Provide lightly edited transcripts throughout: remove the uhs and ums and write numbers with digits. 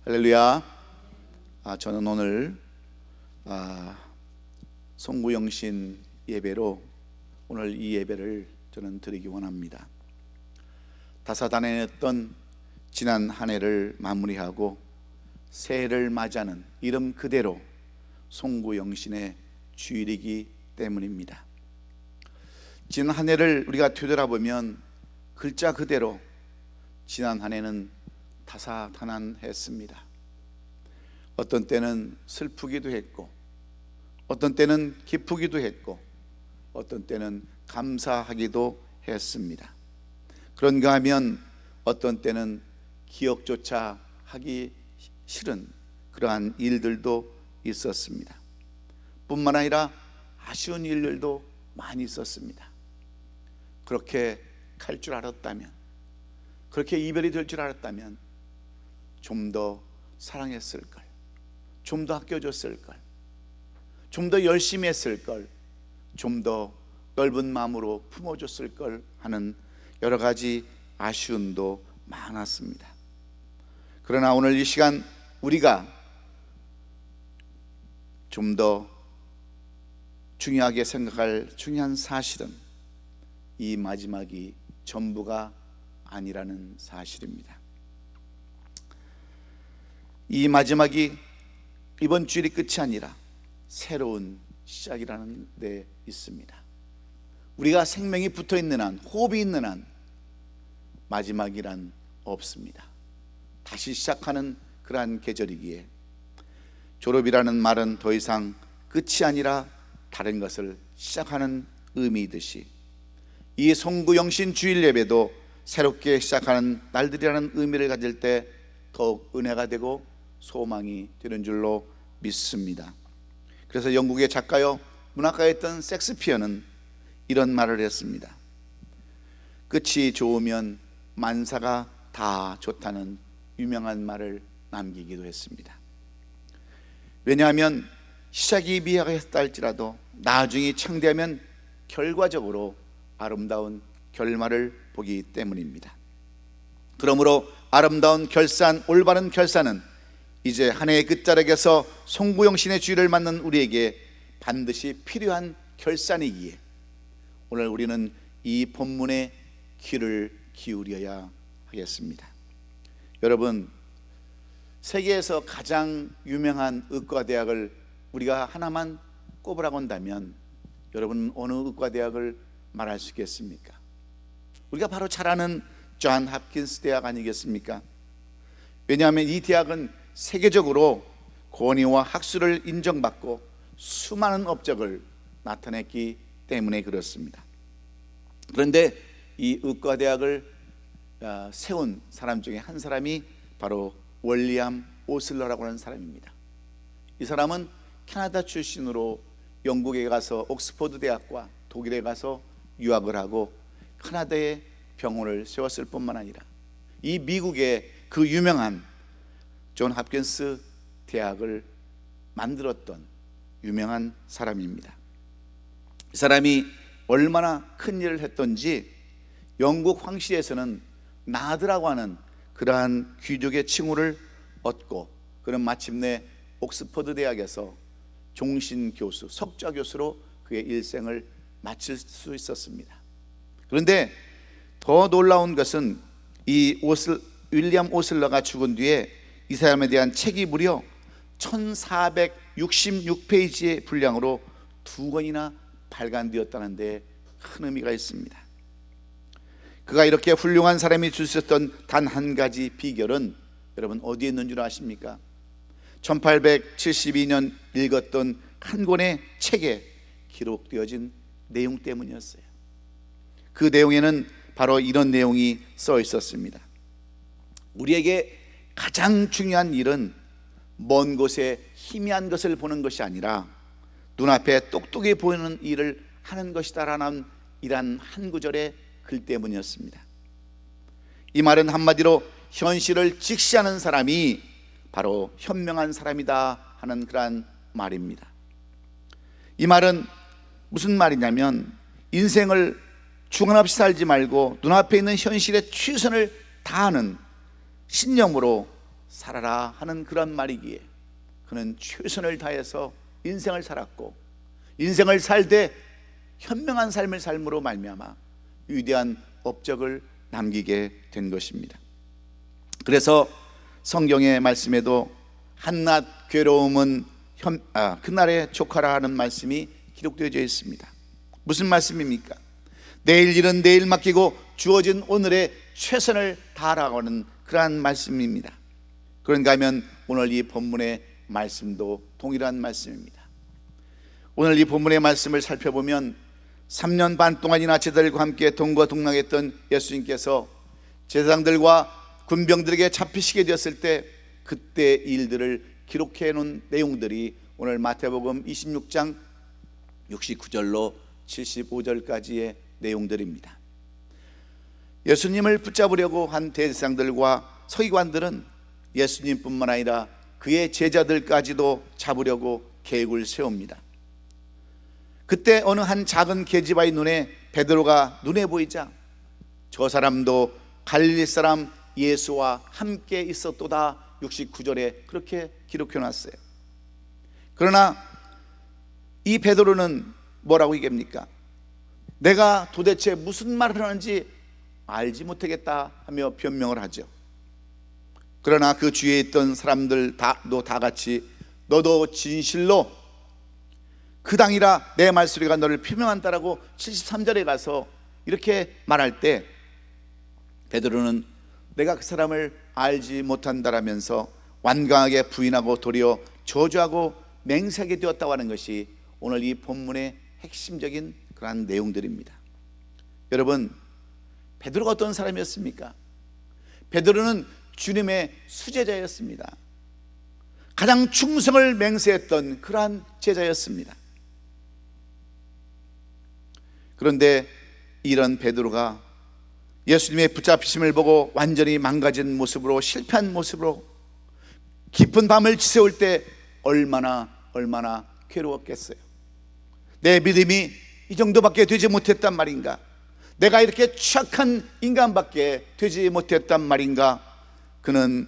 할렐루야. 저는 오늘 송구영신 예배로 오늘 이 예배를 저는 드리기 원합니다. 다사다난했던 지난 한 해를 마무리하고 새해를 맞이하는 이름 그대로 송구영신의 주일이기 때문입니다. 지난 한 해를 우리가 되돌아보면 글자 그대로 지난 한 해는 다사다난했습니다. 어떤 때는 슬프기도 했고, 어떤 때는 기쁘기도 했고, 어떤 때는 감사하기도 했습니다. 그런가 하면 어떤 때는 기억조차 하기 싫은 그러한 일들도 있었습니다. 뿐만 아니라 아쉬운 일들도 많이 있었습니다. 그렇게 갈 줄 알았다면, 그렇게 이별이 될 줄 알았다면 좀 더 사랑했을걸, 좀 더 아껴줬을걸, 좀 더 열심히 했을걸, 좀 더 넓은 마음으로 품어줬을걸 하는 여러 가지 아쉬움도 많았습니다. 그러나 오늘 이 시간 우리가 좀 더 중요하게 생각할 중요한 사실은 이 마지막이 전부가 아니라는 사실입니다. 이 마지막이 이번 주일이 끝이 아니라 새로운 시작이라는 데 있습니다. 우리가 생명이 붙어 있는 한, 호흡이 있는 한 마지막이란 없습니다. 다시 시작하는 그러한 계절이기에 졸업이라는 말은 더 이상 끝이 아니라 다른 것을 시작하는 의미이듯이 이 송구영신 주일 예배도 새롭게 시작하는 날들이라는 의미를 가질 때 더욱 은혜가 되고 소망이 되는 줄로 믿습니다. 그래서 영국의 작가요 문학가였던 섹스피어는 이런 말을 했습니다. 끝이 좋으면 만사가 다 좋다는 유명한 말을 남기기도 했습니다. 왜냐하면 시작이 미약했다 할지라도 나중이 창대하면 결과적으로 아름다운 결말을 보기 때문입니다. 그러므로 아름다운 결산, 올바른 결산은 이제 한 해의 끝자락에서 송구영신의 주일을 맞는 우리에게 반드시 필요한 결산이기에 오늘 우리는 이 본문에 귀를 기울여야 하겠습니다. 여러분, 세계에서 가장 유명한 의과대학을 우리가 하나만 꼽으라고 한다면 여러분 어느 의과대학을 말할 수 있겠습니까? 우리가 바로 잘 아는 존 홉킨스 대학 아니겠습니까? 왜냐하면 이 대학은 세계적으로 권위와 학술을 인정받고 수많은 업적을 나타냈기 때문에 그렇습니다. 그런데 이 의과대학을 세운 사람 중에 한 사람이 바로 윌리엄 오슬러라고 하는 사람입니다. 이 사람은 캐나다 출신으로 영국에 가서 옥스퍼드 대학과 독일에 가서 유학을 하고 캐나다에 병원을 세웠을 뿐만 아니라 이 미국의 그 유명한 존 홉킨스 대학을 만들었던 유명한 사람입니다. 이 사람이 얼마나 큰 일을 했던지 영국 황실에서는 나드라고 하는 그러한 귀족의 칭호를 얻고 그는 마침내 옥스퍼드 대학에서 종신교수, 석좌교수로 그의 일생을 마칠 수 있었습니다. 그런데 더 놀라운 것은 이 윌리엄 오슬러가 죽은 뒤에 이 사람에 대한 책이 무려 1466페이지의 분량으로 2권이나 발간되었다는 데 큰 의미가 있습니다. 그가 이렇게 훌륭한 사람이 줄 수 있었던 단 한 가지 비결은 여러분 어디에 있는 줄 아십니까? 1872년 읽었던 한 권의 책에 기록되어진 내용 때문이었어요. 그 내용에는 바로 이런 내용이 써 있었습니다. 우리에게 가장 중요한 일은 먼 곳에 희미한 것을 보는 것이 아니라 눈앞에 똑똑히 보이는 일을 하는 것이다라는 이란 한 구절의 글 때문이었습니다. 이 말은 한마디로 현실을 직시하는 사람이 바로 현명한 사람이다 하는 그러한 말입니다. 이 말은 무슨 말이냐면 인생을 주관 없이 살지 말고 눈앞에 있는 현실에 최선을 다하는 신념으로 살아라 하는 그런 말이기에 그는 최선을 다해서 인생을 살았고, 인생을 살되 현명한 삶을 삶으로 말미암아 위대한 업적을 남기게 된 것입니다. 그래서 성경의 말씀에도 한낱 괴로움은 그날의 조카라 하는 말씀이 기록되어져 있습니다. 무슨 말씀입니까? 내일 일은 내일 맡기고 주어진 오늘의 최선을 다하라고 하는 그러한 말씀입니다. 그런가 하면 오늘 이 본문의 말씀도 동일한 말씀입니다. 오늘 이 본문의 말씀을 살펴보면 3년 반 동안이나 제자들과 함께 동거동락했던 예수님께서 제사장들과 군병들에게 잡히시게 되었을 때 그때 일들을 기록해 놓은 내용들이 오늘 마태복음 26장 69절로 75절까지의 내용들입니다. 예수님을 붙잡으려고 한 대제사장들과 서기관들은 예수님뿐만 아니라 그의 제자들까지도 잡으려고 계획을 세웁니다. 그때 어느 한 작은 계집아이 눈에 베드로가 눈에 보이자 저 사람도 갈릴리 사람 예수와 함께 있었도다 69절에 그렇게 기록해 놨어요. 그러나 이 베드로는 뭐라고 얘기합니까? 내가 도대체 무슨 말을 하는지 알지 못하겠다 하며 변명을 하죠. 그러나 그 주위에 있던 사람들 다 같이 너도 진실로 그 당이라 내 말소리가 너를 표명한다라고 73절에 가서 이렇게 말할 때 베드로는 내가 그 사람을 알지 못한다라면서 완강하게 부인하고 도리어 저주하고 맹세하게 되었다고 하는 것이 오늘 이 본문의 핵심적인 그러한 내용들입니다. 여러분, 베드로가 어떤 사람이었습니까? 베드로는 주님의 수제자였습니다. 가장 충성을 맹세했던 그러한 제자였습니다. 그런데 이런 베드로가 예수님의 붙잡히심을 보고 완전히 망가진 모습으로, 실패한 모습으로 깊은 밤을 지새울 때 얼마나 괴로웠겠어요. 내 믿음이 이 정도밖에 되지 못했단 말인가? 내가 이렇게 취약한 인간밖에 되지 못했단 말인가? 그는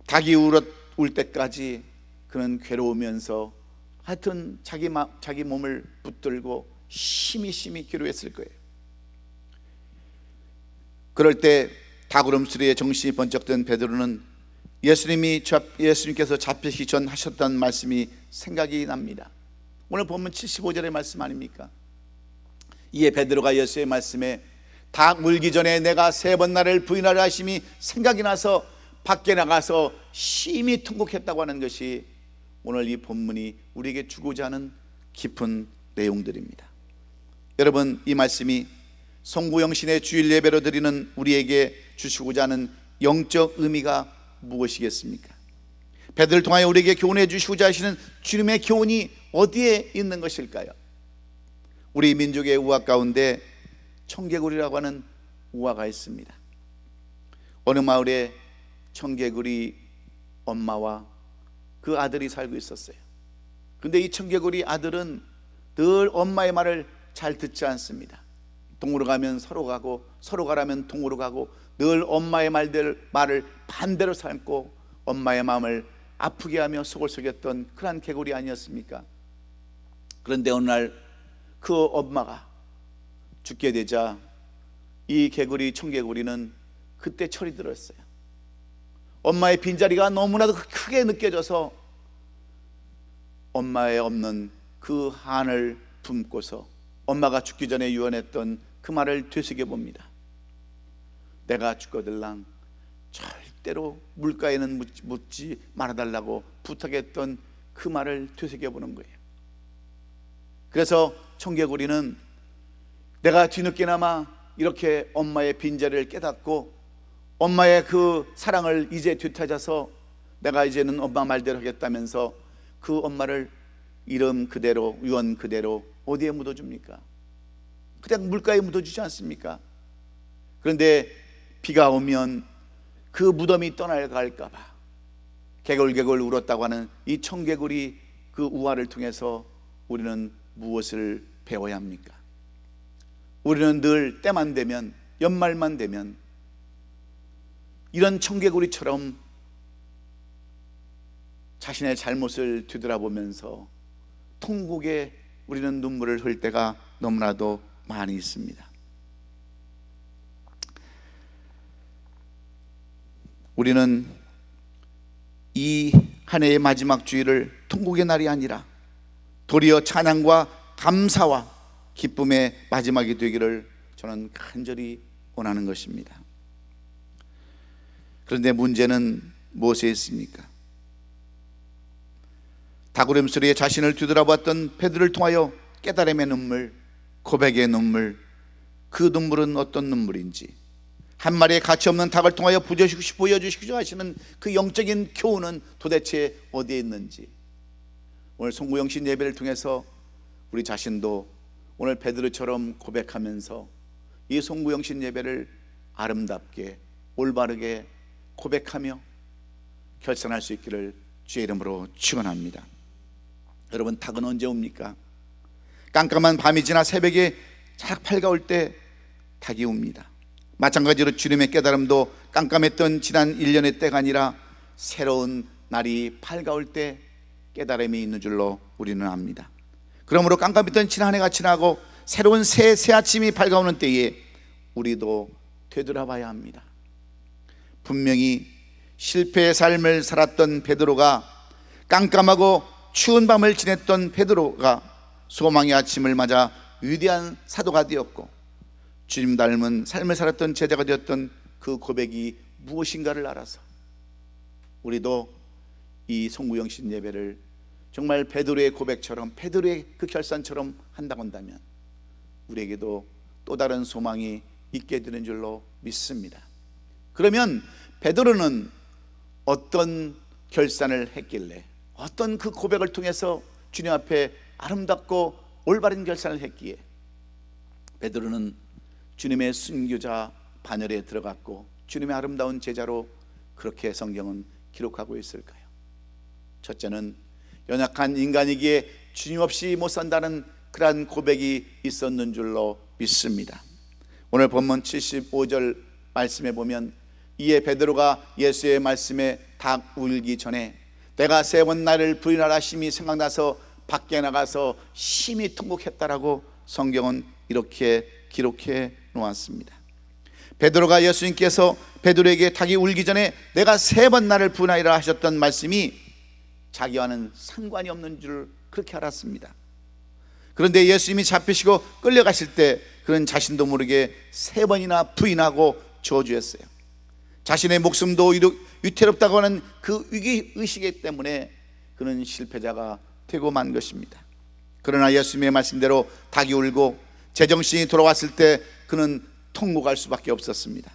닭이 울 때까지 그는 괴로우면서 하여튼 자기 몸을 붙들고 심히 괴로웠을 거예요. 그럴 때 닭 울음소리에 정신이 번쩍 든 베드로는 예수님께서 잡히시기 전 하셨던 말씀이 생각이 납니다. 오늘 보면 75절의 말씀 아닙니까? 이에 베드로가 예수의 말씀에 닭 물기 전에 내가 3번 나를 부인하려 하심이 생각이 나서 밖에 나가서 심히 통곡했다고 하는 것이 오늘 이 본문이 우리에게 주고자 하는 깊은 내용들입니다. 여러분, 이 말씀이 송구영신의 주일 예배로 드리는 우리에게 주시고자 하는 영적 의미가 무엇이겠습니까? 베드로를 통하여 우리에게 교훈해 주시고자 하시는 주님의 교훈이 어디에 있는 것일까요? 우리 민족의 우화 가운데 청개구리라고 하는 우화가 있습니다. 어느 마을에 청개구리 엄마와 그 아들이 살고 있었어요. 그런데 이 청개구리 아들은 늘 엄마의 말을 잘 듣지 않습니다. 동으로 가면 서로 가고, 서로 가라면 동으로 가고, 늘 엄마의 말을 반대로 삼고 엄마의 마음을 아프게 하며 속을 속였던 그러한 개구리 아니었습니까? 그런데 어느 날 그 엄마가 죽게 되자 이 청개구리는 그때 철이 들었어요. 엄마의 빈자리가 너무나도 크게 느껴져서 엄마의 없는 그 한을 품고서 엄마가 죽기 전에 유언했던 그 말을 되새겨봅니다. 내가 죽거들랑 절대로 물가에는 묻지 말아달라고 부탁했던 그 말을 되새겨보는 거예요. 그래서 청개구리는 내가 뒤늦게나마 이렇게 엄마의 빈자리를 깨닫고 엄마의 그 사랑을 이제 되찾아서 내가 이제는 엄마 말대로 하겠다면서 그 엄마를 이름 그대로, 유언 그대로 어디에 묻어줍니까? 그냥 물가에 묻어주지 않습니까? 그런데 비가 오면 그 무덤이 떠나갈까 봐 개굴개굴 울었다고 하는 이 청개구리 그 우화를 통해서 우리는 무엇을 배워야 합니까? 우리는 늘 때만 되면, 연말만 되면 이런 청개구리처럼 자신의 잘못을 뒤돌아보면서 통곡에 우리는 눈물을 흘릴 때가 너무나도 많이 있습니다. 우리는 이 한 해의 마지막 주일을 통곡의 날이 아니라 도리어 찬양과 감사와 기쁨의 마지막이 되기를 저는 간절히 원하는 것입니다. 그런데 문제는 무엇에 있습니까? 다구름소리에 자신을 뒤돌아봤던 베드로를 통하여 깨달음의 눈물, 고백의 눈물, 그 눈물은 어떤 눈물인지, 한 마리의 가치없는 닭을 통하여 보여주시고자 하시는 그 영적인 교훈은 도대체 어디에 있는지, 오늘 송구영신 예배를 통해서 우리 자신도 오늘 베드로처럼 고백하면서 이 송구영신 예배를 아름답게 올바르게 고백하며 결산할 수 있기를 주의 이름으로 축원합니다. 여러분, 닭은 언제 옵니까? 깜깜한 밤이 지나 새벽에 잘 밝아올 때 닭이 옵니다. 마찬가지로 주님의 깨달음도 깜깜했던 지난 1년의 때가 아니라 새로운 날이 밝아올 때 깨달음이 있는 줄로 우리는 압니다. 그러므로 깜깜했던 지난 한 해가 지나고 새로운 새 아침이 밝아오는 때에 우리도 되돌아봐야 합니다. 분명히 실패의 삶을 살았던 베드로가, 깜깜하고 추운 밤을 지냈던 베드로가 소망의 아침을 맞아 위대한 사도가 되었고, 주님 닮은 삶을 살았던 제자가 되었던 그 고백이 무엇인가를 알아서 우리도 이 송구영신 예배를 정말 베드로의 고백처럼, 베드로의 그 결산처럼 한다고 한다면 우리에게도 또 다른 소망이 있게 되는 줄로 믿습니다. 그러면 베드로는 어떤 결산을 했길래, 어떤 그 고백을 통해서 주님 앞에 아름답고 올바른 결산을 했기에 베드로는 주님의 순교자 반열에 들어갔고 주님의 아름다운 제자로 그렇게 성경은 기록하고 있을까요? 첫째는 연약한 인간이기에 주님 없이 못 산다는 그러한 고백이 있었는 줄로 믿습니다. 오늘 본문 75절 말씀에 보면, 이에 베드로가 예수의 말씀에 닭 울기 전에 내가 3번 나를 부인하라 하심이 생각나서 밖에 나가서 심히 통곡했다라고 성경은 이렇게 기록해 놓았습니다. 베드로가 예수님께서 베드로에게 닭이 울기 전에 내가 3번 나를 부인하리라 하셨던 말씀이 자기와는 상관이 없는 줄 그렇게 알았습니다. 그런데 예수님이 잡히시고 끌려가실 때 그는 자신도 모르게 3번이나 부인하고 저주했어요. 자신의 목숨도 위태롭다고 하는 그 위기의식 때문에 그는 실패자가 되고 만 것입니다. 그러나 예수님의 말씀대로 닭이 울고 제정신이 돌아왔을 때 그는 통곡할 수밖에 없었습니다.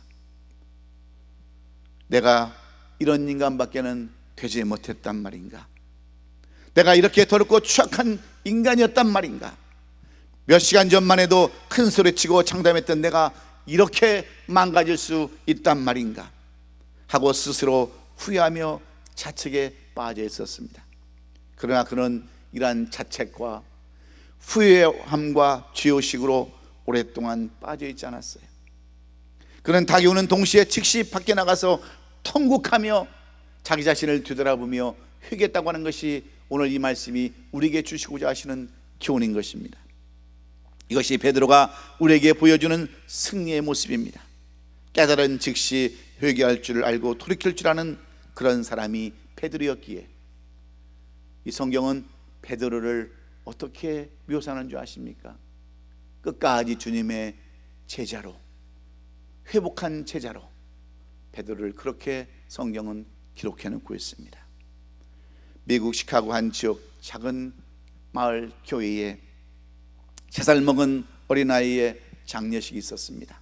내가 이런 인간밖에는 되지 못했단 말인가? 내가 이렇게 더럽고 추악한 인간이었단 말인가? 몇 시간 전만 해도 큰 소리치고 장담했던 내가 이렇게 망가질 수 있단 말인가? 하고 스스로 후회하며 자책에 빠져 있었습니다. 그러나 그는 이러한 자책과 후회함과 죄의식으로 오랫동안 빠져 있지 않았어요. 그는 닭이 우는 동시에 즉시 밖에 나가서 통곡하며 자기 자신을 뒤돌아보며 회개했다고 하는 것이 오늘 이 말씀이 우리에게 주시고자 하시는 교훈인 것입니다. 이것이 베드로가 우리에게 보여주는 승리의 모습입니다. 깨달은 즉시 회개할 줄을 알고 돌이킬 줄 아는 그런 사람이 베드로였기에, 이 성경은 베드로를 어떻게 묘사하는 줄 아십니까? 끝까지 주님의 제자로, 회복한 제자로 베드로를 그렇게 성경은 기록해 놓고 있습니다. 미국 시카고 한 지역 작은 마을 교회에 3살 먹은 어린아이의 장례식이 있었습니다.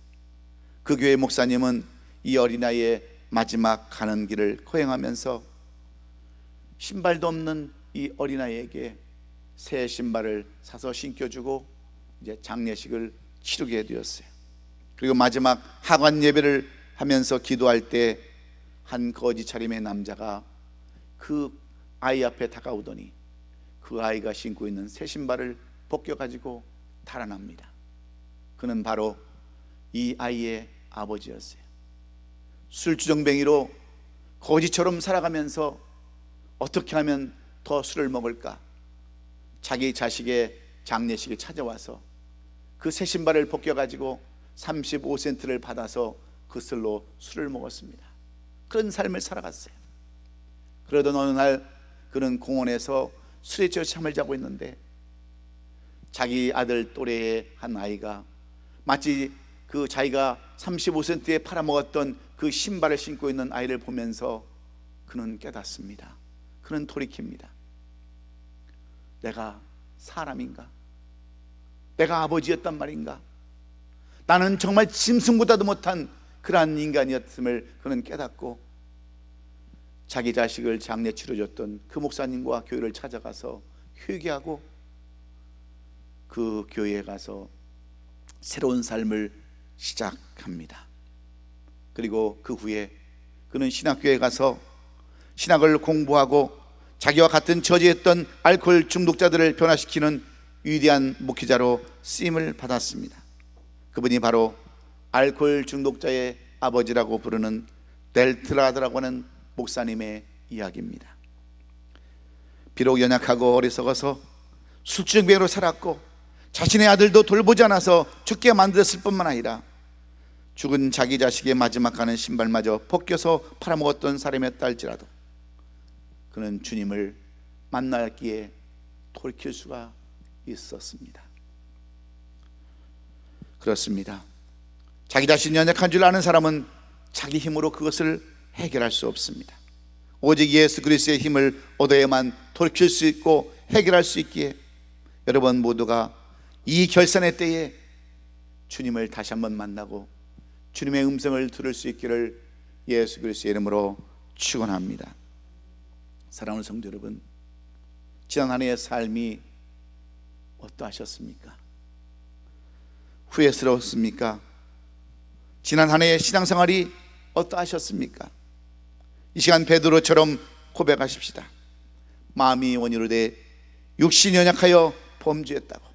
그 교회 목사님은 이 어린아이의 마지막 가는 길을 거행하면서 신발도 없는 이 어린아이에게 새 신발을 사서 신겨주고 이제 장례식을 치르게 되었어요. 그리고 마지막 하관 예배를 하면서 기도할 때 한 거지 차림의 남자가 그 아이 앞에 다가오더니 그 아이가 신고 있는 새 신발을 벗겨가지고 달아납니다. 그는 바로 이 아이의 아버지였어요. 술주정뱅이로 거지처럼 살아가면서 어떻게 하면 더 술을 먹을까? 자기 자식의 장례식에 찾아와서 그 새 신발을 벗겨가지고 35센트를 받아서 그것으로 술을 먹었습니다. 그런 삶을 살아갔어요. 그러던 어느 날 그는 공원에서 술에 취해 잠을 자고 있는데 자기 아들 또래의 한 아이가 마치 그 자기가 35센트에 팔아먹었던 그 신발을 신고 있는 아이를 보면서 그는 깨닫습니다. 그는 돌이킵니다. 내가 사람인가? 내가 아버지였단 말인가? 나는 정말 짐승보다도 못한 그러한 인간이었음을 그는 깨닫고 자기 자식을 장례 치러줬던 그 목사님과 교회를 찾아가서 회개하고 그 교회에 가서 새로운 삶을 시작합니다. 그리고 그 후에 그는 신학교에 가서 신학을 공부하고 자기와 같은 처지했던 알코올 중독자들을 변화시키는 위대한 목회자로 쓰임을 받았습니다. 그분이 바로 알코올 중독자의 아버지라고 부르는 델트라드라고 하는 목사님의 이야기입니다. 비록 연약하고 어리석어서 술중병으로 살았고 자신의 아들도 돌보지 않아서 죽게 만들었을 뿐만 아니라 죽은 자기 자식의 마지막 가는 신발마저 벗겨서 팔아먹었던 사람이었다 할지라도 그는 주님을 만났기에 돌이킬 수가 있었습니다. 그렇습니다. 자기 자신이 연약한 줄 아는 사람은 자기 힘으로 그것을 해결할 수 없습니다. 오직 예수 그리스도의 힘을 얻어야만 돌이킬 수 있고 해결할 수 있기에 여러분 모두가 이 결산의 때에 주님을 다시 한번 만나고 주님의 음성을 들을 수 있기를 예수 그리스도의 이름으로 축원합니다. 사랑하는 성도 여러분, 지난 한 해의 삶이 어떠하셨습니까? 후회스러웠습니까? 지난 한 해의 신앙생활이 어떠하셨습니까? 이 시간 베드로처럼 고백하십시다. 마음이 원이로 돼 육신이 연약하여 범죄했다고,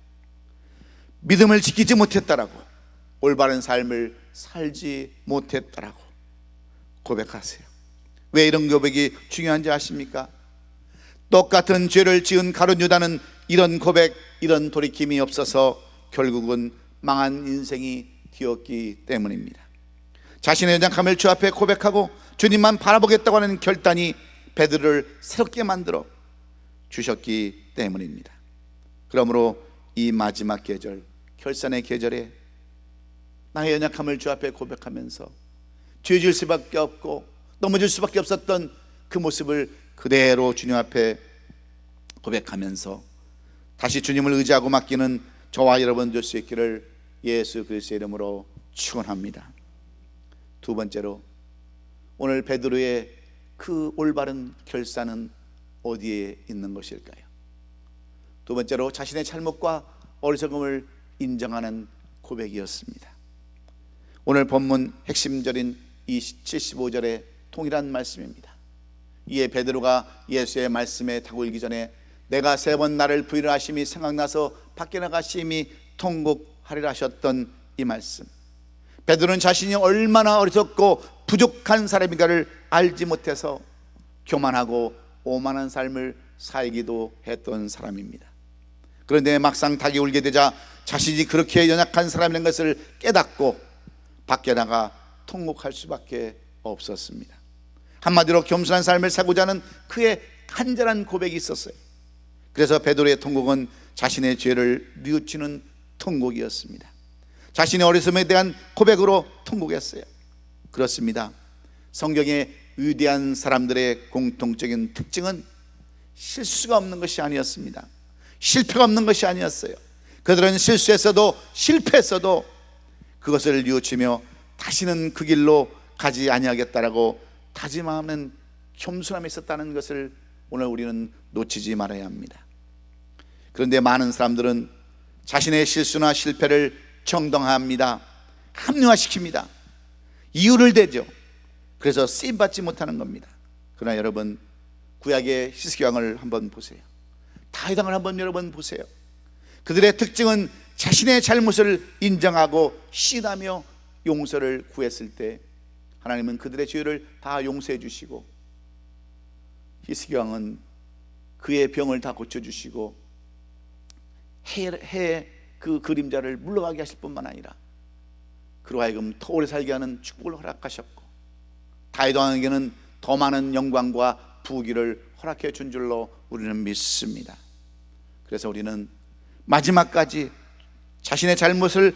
믿음을 지키지 못했다라고, 올바른 삶을 살지 못했다라고 고백하세요. 왜 이런 고백이 중요한지 아십니까? 똑같은 죄를 지은 가룟 유다는 이런 고백, 이런 돌이킴이 없어서 결국은 망한 인생이 되었기 때문입니다. 자신의 연약함을 주 앞에 고백하고 주님만 바라보겠다고 하는 결단이 베드로를 새롭게 만들어 주셨기 때문입니다. 그러므로 이 마지막 계절, 결산의 계절에 나의 연약함을 주 앞에 고백하면서 죄 지을 수밖에 없고 넘어질 수밖에 없었던 그 모습을 그대로 주님 앞에 고백하면서 다시 주님을 의지하고 맡기는 저와 여러분 될 수 있기를 예수 그리스도의 이름으로 축원합니다. 두 번째로, 오늘 베드로의 그 올바른 결산은 어디에 있는 것일까요? 두 번째로, 자신의 잘못과 어리석음을 인정하는 고백이었습니다. 오늘 본문 핵심절인 이 75절의 동일한 말씀입니다. 이에 베드로가 예수의 말씀에 타고 일기 전에 내가 3번 나를 부인하심이 생각나서 밖에 나가심이 통곡하리라 하셨던 이 말씀, 베드로는 자신이 얼마나 어리석고 부족한 사람인가를 알지 못해서 교만하고 오만한 삶을 살기도 했던 사람입니다. 그런데 막상 닭이 울게 되자 자신이 그렇게 연약한 사람인 것을 깨닫고 밖에 나가 통곡할 수밖에 없었습니다. 한마디로 겸손한 삶을 살고자 하는 그의 간절한 고백이 있었어요. 그래서 베드로의 통곡은 자신의 죄를 뉘우치는 통곡이었습니다. 자신의 어리석음에 대한 고백으로 통곡했어요. 그렇습니다. 성경의 위대한 사람들의 공통적인 특징은 실수가 없는 것이 아니었습니다. 실패가 없는 것이 아니었어요. 그들은 실수했어도 실패했어도 그것을 뉘우치며 다시는 그 길로 가지 아니하겠다라고 다짐하는 겸손함이 있었다는 것을 오늘 우리는 놓치지 말아야 합니다. 그런데 많은 사람들은 자신의 실수나 실패를 정당화합니다. 합리화시킵니다. 이유를 대죠. 그래서 쓰임받지 못하는 겁니다. 그러나 여러분, 구약의 히스기야를 한번 보세요. 다윗왕을 한번 여러분 보세요. 그들의 특징은 자신의 잘못을 인정하고 시인하며 용서를 구했을 때 하나님은 그들의 죄를 다 용서해 주시고 히스기 왕은 그의 병을 다 고쳐주시고 해의 그 그림자를 물러가게 하실 뿐만 아니라 그로 하여금 더 오래 살게 하는 축복을 허락하셨고, 다윗 왕에게는 더 많은 영광과 부귀를 허락해 준 줄로 우리는 믿습니다. 그래서 우리는 마지막까지 자신의 잘못을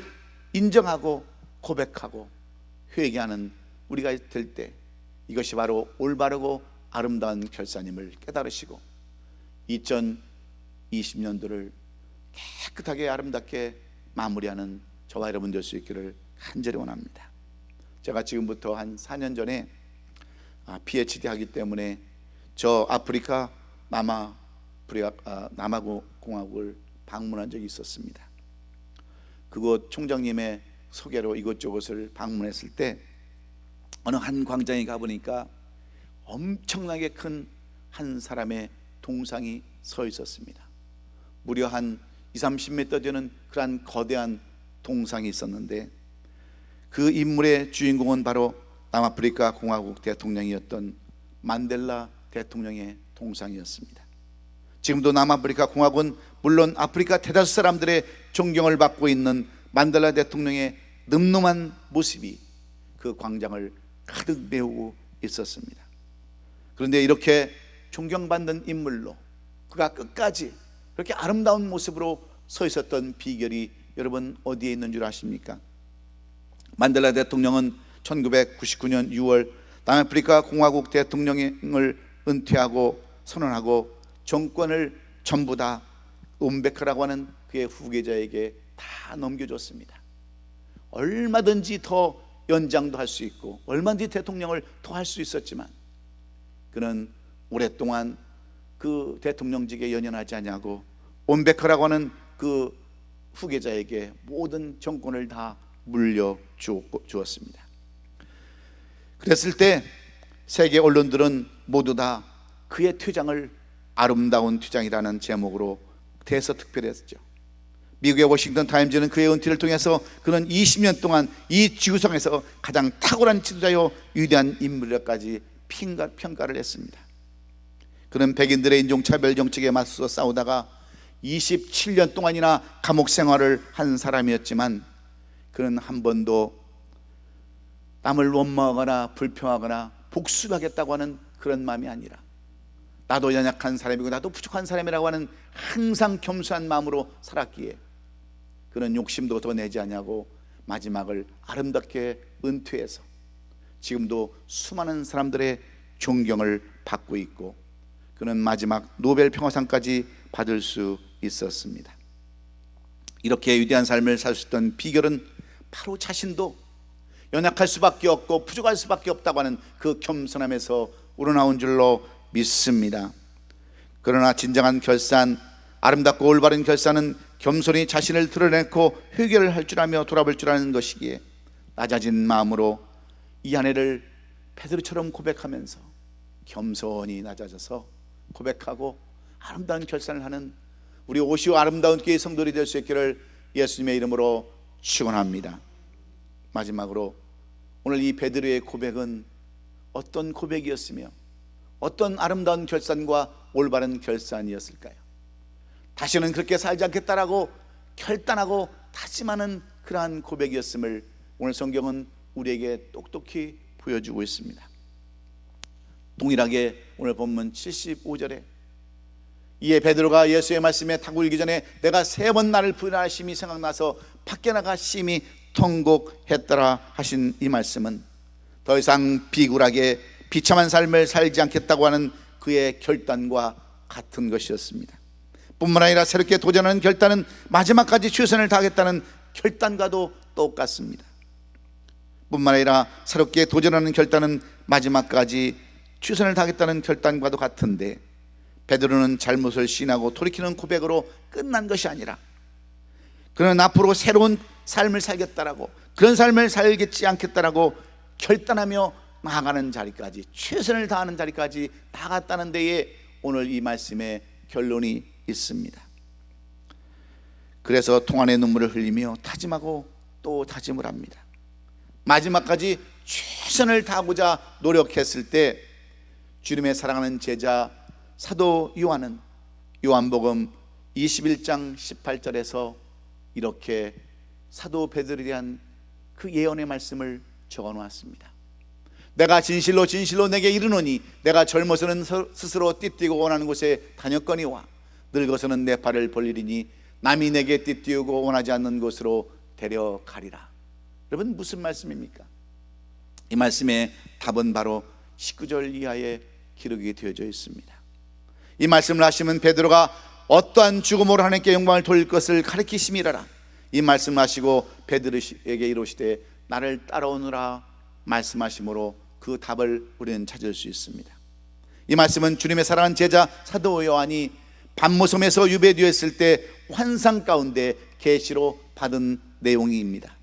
인정하고 고백하고 회개하는 우리가 될 때, 이것이 바로 올바르고 아름다운 결산임을 깨달으시고 2020년도를 깨끗하게 아름답게 마무리하는 저와 여러분 될 수 있기를 간절히 원합니다. 제가 지금부터 한 4년 전에 PhD 하기 때문에 저 아프리카 남아공화국을 방문한 적이 있었습니다. 그곳 총장님의 소개로 이곳저곳을 방문했을 때 어느 한 광장에 가보니까 엄청나게 큰 한 사람의 동상이 서 있었습니다. 무려 한 20-30m 되는 그러한 거대한 동상이 있었는데, 그 인물의 주인공은 바로 남아프리카 공화국 대통령이었던 만델라 대통령의 동상이었습니다. 지금도 남아프리카 공화국은 물론 아프리카 대다수 사람들의 존경을 받고 있는 만델라 대통령의 늠름한 모습이 그 광장을 가득 메우고 있었습니다. 그런데 이렇게 존경받는 인물로 그가 끝까지 그렇게 아름다운 모습으로 서 있었던 비결이 여러분 어디에 있는 줄 아십니까? 만델라 대통령은 1999년 6월 남아프리카 공화국 대통령을 은퇴하고 선언하고 정권을 전부 다 음베크라고 하는 그의 후계자에게 다 넘겨줬습니다. 얼마든지 더 연장도 할 수 있고 얼마든지 대통령을 더 할 수 있었지만 그는 오랫동안 그 대통령직에 연연하지 않냐고 온베크라고 하는 그 후계자에게 모든 정권을 다 물려주었습니다. 그랬을 때 세계 언론들은 모두 다 그의 퇴장을 아름다운 퇴장이라는 제목으로 대서특필했죠. 미국의 워싱턴 타임즈는 그의 은퇴를 통해서 그는 20년 동안 이 지구상에서 가장 탁월한 지도자요 위대한 인물이라까지 평가를 했습니다. 그는 백인들의 인종차별 정책에 맞서 싸우다가 27년 동안이나 감옥 생활을 한 사람이었지만 그는 한 번도 남을 원망하거나 불평하거나 복수하겠다고 하는 그런 마음이 아니라 나도 연약한 사람이고 나도 부족한 사람이라고 하는 항상 겸손한 마음으로 살았기에 그는 욕심도 더 내지 않냐고 마지막을 아름답게 은퇴해서 지금도 수많은 사람들의 존경을 받고 있고 그는 마지막 노벨 평화상까지 받을 수 있었습니다. 이렇게 위대한 삶을 살 수 있던 비결은 바로 자신도 연약할 수밖에 없고 부족할 수밖에 없다고 하는 그 겸손함에서 우러나온 줄로 믿습니다. 그러나 진정한 결산, 아름답고 올바른 결산은 겸손히 자신을 드러내고 회개를 할 줄 알며 돌아볼 줄 아는 것이기에 낮아진 마음으로 이 아내를 베드로처럼 고백하면서 겸손히 낮아져서 고백하고 아름다운 결산을 하는 우리 오시오 아름다운 교회 성도들이 될 수 있기를 예수님의 이름으로 축원합니다. 마지막으로 오늘 이 베드로의 고백은 어떤 고백이었으며 어떤 아름다운 결산과 올바른 결산이었을까요? 다시는 그렇게 살지 않겠다라고 결단하고 다짐하는 그러한 고백이었음을 오늘 성경은 우리에게 똑똑히 보여주고 있습니다. 동일하게 오늘 본문 75절에 이에 베드로가 예수의 말씀에 타고 일기 전에 내가 3번 나를 부인하심이 생각나서 밖에 나가 심히 통곡했더라 하신 이 말씀은 더 이상 비굴하게 비참한 삶을 살지 않겠다고 하는 그의 결단과 같은 것이었습니다. 뿐만 아니라 새롭게 도전하는 결단은 마지막까지 최선을 다하겠다는 결단과도 똑같습니다. 뿐만 아니라 새롭게 도전하는 결단은 마지막까지 최선을 다하겠다는 결단과도 같은데 베드로는 잘못을 시인하고 돌이키는 고백으로 끝난 것이 아니라 그는 앞으로 새로운 삶을 살겠다라고 그런 삶을 살겠지 않겠다라고 결단하며 나아가는 자리까지 최선을 다하는 자리까지 나아갔다는 데에 오늘 이 말씀의 결론이 있습니다. 그래서 통안의 눈물을 흘리며 다짐하고 또 다짐을 합니다. 마지막까지 최선을 다하고자 노력했을 때 주님의 사랑하는 제자 사도 요한은 요한복음 21장 18절에서 이렇게 사도 베드로에 대한 그 예언의 말씀을 적어 놓았습니다. 내가 진실로 진실로 내게 이르노니 내가 젊어서는 스스로 띠뛰고 원하는 곳에 다녔거니와 늙어서는 내 발을 벌리리니 남이 내게 띠뛰고 원하지 않는 곳으로 데려가리라. 여러분, 무슨 말씀입니까? 이 말씀의 답은 바로 19절 이하에 기록이 되어져 있습니다. 이 말씀을 하시면 베드로가 어떠한 죽음으로 하나님께 영광을 돌릴 것을 가르치심이라라. 이 말씀을 하시고 베드로에게 이르시되 나를 따라오느라 말씀하심으로 그 답을 우리는 찾을 수 있습니다. 이 말씀은 주님의 사랑하는 제자 사도 요한이 반모섬에서 유배되었을 때 환상 가운데 계시로 받은 내용입니다.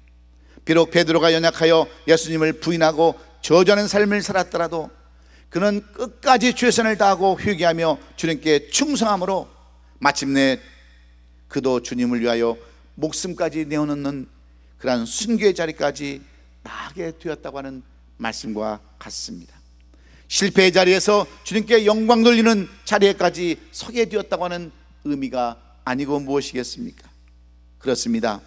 비록 베드로가 연약하여 예수님을 부인하고 저주하는 삶을 살았더라도 그는 끝까지 최선을 다하고 회개하며 주님께 충성함으로 마침내 그도 주님을 위하여 목숨까지 내어놓는 그러한 순교의 자리까지 나아가게 되었다고 하는 말씀과 같습니다. 실패의 자리에서 주님께 영광 돌리는 자리에까지 서게 되었다고 하는 의미가 아니고 무엇이겠습니까? 그렇습니다.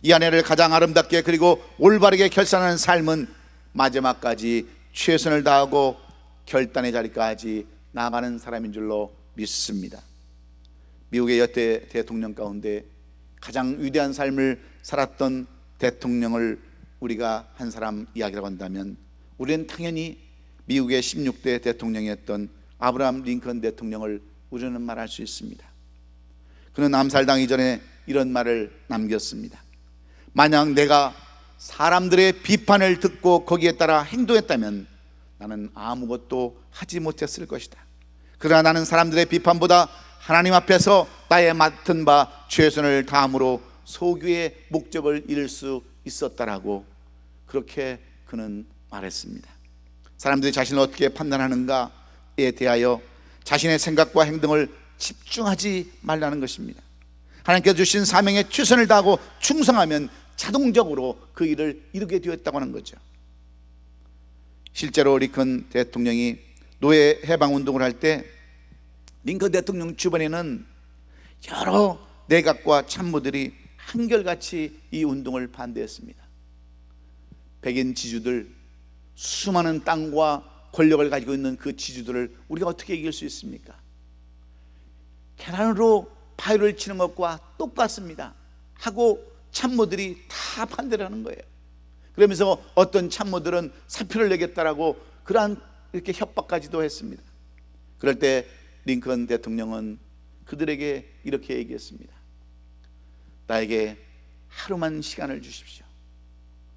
이 아내를 가장 아름답게 그리고 올바르게 결산하는 삶은 마지막까지 최선을 다하고 결단의 자리까지 나아가는 사람인 줄로 믿습니다. 미국의 여태 대통령 가운데 가장 위대한 삶을 살았던 대통령을 우리가 한 사람 이야기라고 한다면 우리는 당연히 미국의 16대 대통령이었던 아브라함 링컨 대통령을 우리는 말할 수 있습니다. 그는 암살당하기 전에 이런 말을 남겼습니다. 만약 내가 사람들의 비판을 듣고 거기에 따라 행동했다면 나는 아무것도 하지 못했을 것이다. 그러나 나는 사람들의 비판보다 하나님 앞에서 나의 맡은 바 최선을 다함으로 소교의 목적을 이룰 수 있었다라고 그렇게 그는 말했습니다. 사람들이 자신을 어떻게 판단하는가에 대하여 자신의 생각과 행동을 집중하지 말라는 것입니다. 하나님께서 주신 사명에 최선을 다하고 충성하면 자동적으로 그 일을 이루게 되었다고 하는 거죠. 실제로 링컨 대통령이 노예 해방운동을 할 때 링컨 대통령 주변에는 여러 내각과 참모들이 한결같이 이 운동을 반대했습니다. 백인 지주들, 수많은 땅과 권력을 가지고 있는 그 지주들을 우리가 어떻게 이길 수 있습니까? 계란으로 파이를 치는 것과 똑같습니다 하고 참모들이 다 반대를 하는 거예요. 그러면서 어떤 참모들은 사표를 내겠다라고 그러한 이렇게 협박까지도 했습니다. 그럴 때 링컨 대통령은 그들에게 이렇게 얘기했습니다. 나에게 하루만 시간을 주십시오.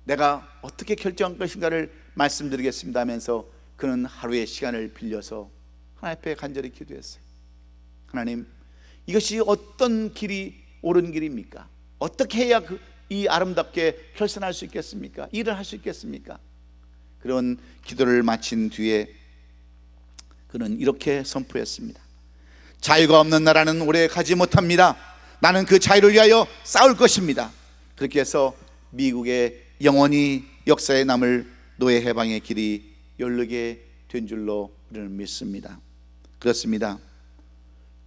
내가 어떻게 결정할 것인가를 말씀드리겠습니다 하면서 그는 하루의 시간을 빌려서 하나님 앞에 간절히 기도했어요. 하나님, 이것이 어떤 길이 옳은 길입니까? 어떻게 해야 이 아름답게 결산할 수 있겠습니까? 일을 할 수 있겠습니까? 그런 기도를 마친 뒤에 그는 이렇게 선포했습니다. 자유가 없는 나라는 오래 가지 못합니다. 나는 그 자유를 위하여 싸울 것입니다. 그렇게 해서 미국의 영원히 역사에 남을 노예 해방의 길이 열리게 된 줄로 우리는 믿습니다. 그렇습니다.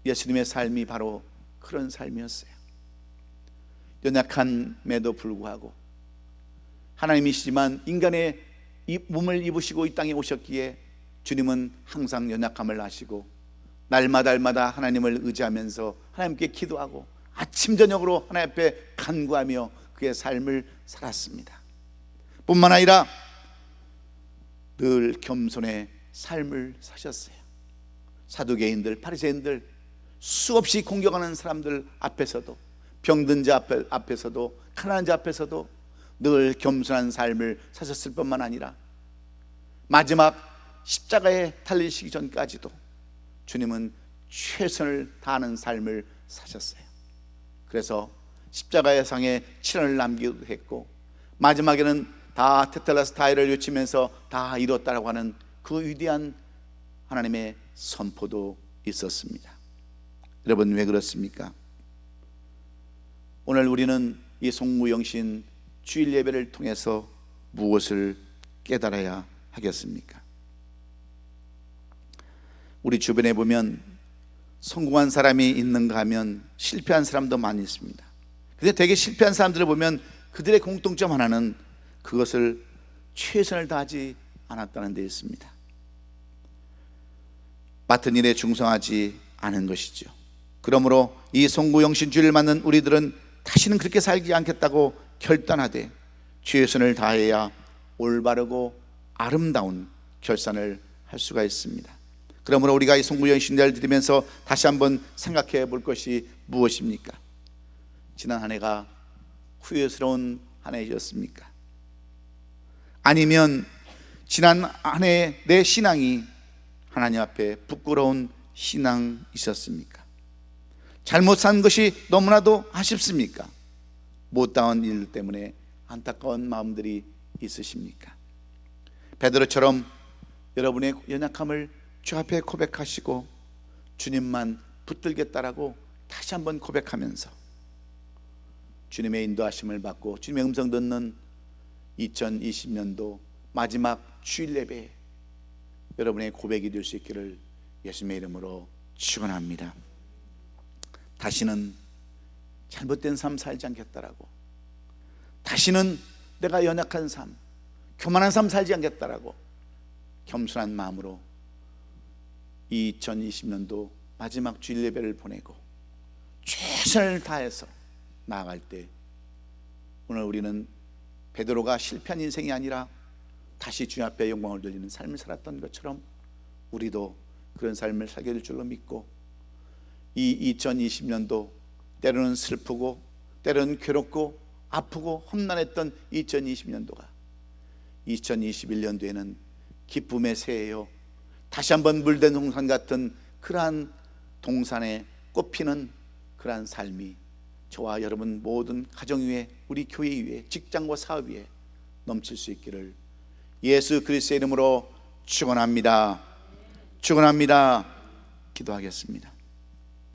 예수님의 삶이 바로 그런 삶이었어요. 연약함에도 불구하고 하나님이시지만 인간의 이 몸을 입으시고 이 땅에 오셨기에 주님은 항상 연약함을 아시고 날마다 하나님을 의지하면서 하나님께 기도하고 아침 저녁으로 하나님 앞에 간구하며 그의 삶을 살았습니다. 뿐만 아니라 늘 겸손의 삶을 사셨어요. 사두개인들, 바리새인들, 수없이 공격하는 사람들 앞에서도, 병든 자 앞에서도, 가난한 자 앞에서도 늘 겸손한 삶을 사셨을 뿐만 아니라 마지막 십자가에 달리시기 전까지도 주님은 최선을 다하는 삶을 사셨어요. 그래서 십자가의 상에 7년을 남기기도 했고 마지막에는 다 테텔레스타이를 외치면서 다 이뤘다라고 하는 그 위대한 하나님의 선포도 있었습니다. 여러분, 왜 그렇습니까? 오늘 우리는 이 송무영신 주일 예배를 통해서 무엇을 깨달아야 하겠습니까? 우리 주변에 보면 성공한 사람이 있는가 하면 실패한 사람도 많이 있습니다. 근데 되게 실패한 사람들을 보면 그들의 공통점 하나는 그것을 최선을 다하지 않았다는 데 있습니다. 맡은 일에 충성하지 않은 것이죠. 그러므로 이 송구영신주의를 맞는 우리들은 다시는 그렇게 살지 않겠다고 결단하되 최선을 다해야 올바르고 아름다운 결산을 할 수가 있습니다. 그러므로 우리가 이 송구영신제를 드리면서 다시 한번 생각해 볼 것이 무엇입니까? 지난 한 해가 후회스러운 한 해였습니까? 아니면 지난 한 해 내 신앙이 하나님 앞에 부끄러운 신앙이셨습니까? 잘못 산 것이 너무나도 아쉽습니까? 못다운 일 때문에 안타까운 마음들이 있으십니까? 베드로처럼 여러분의 연약함을 주 앞에 고백하시고 주님만 붙들겠다라고 다시 한번 고백하면서 주님의 인도하심을 받고 주님의 음성 듣는 2020년도 마지막 주일 예배 여러분의 고백이 될 수 있기를 예수님의 이름으로 축원합니다. 다시는 잘못된 삶 살지 않겠다라고, 다시는 내가 연약한 삶, 교만한 삶 살지 않겠다라고 겸손한 마음으로 2020년도 마지막 주일 예배를 보내고 최선을 다해서 나아갈 때 오늘 우리는 베드로가 실패한 인생이 아니라 다시 주님 앞에 영광을 돌리는 삶을 살았던 것처럼 우리도 그런 삶을 살게 될 줄로 믿고 이 2020년도 때로는 슬프고 때로는 괴롭고 아프고 험난했던 2020년도가 2021년도에는 기쁨의 새해요, 다시 한번 물든 동산 같은 그러한 동산에 꽃피는 그러한 삶이 저와 여러분 모든 가정 위에, 우리 교회 위에, 직장과 사업 위에 넘칠 수 있기를 예수 그리스도의 이름으로 축원합니다. 축원합니다. 기도하겠습니다.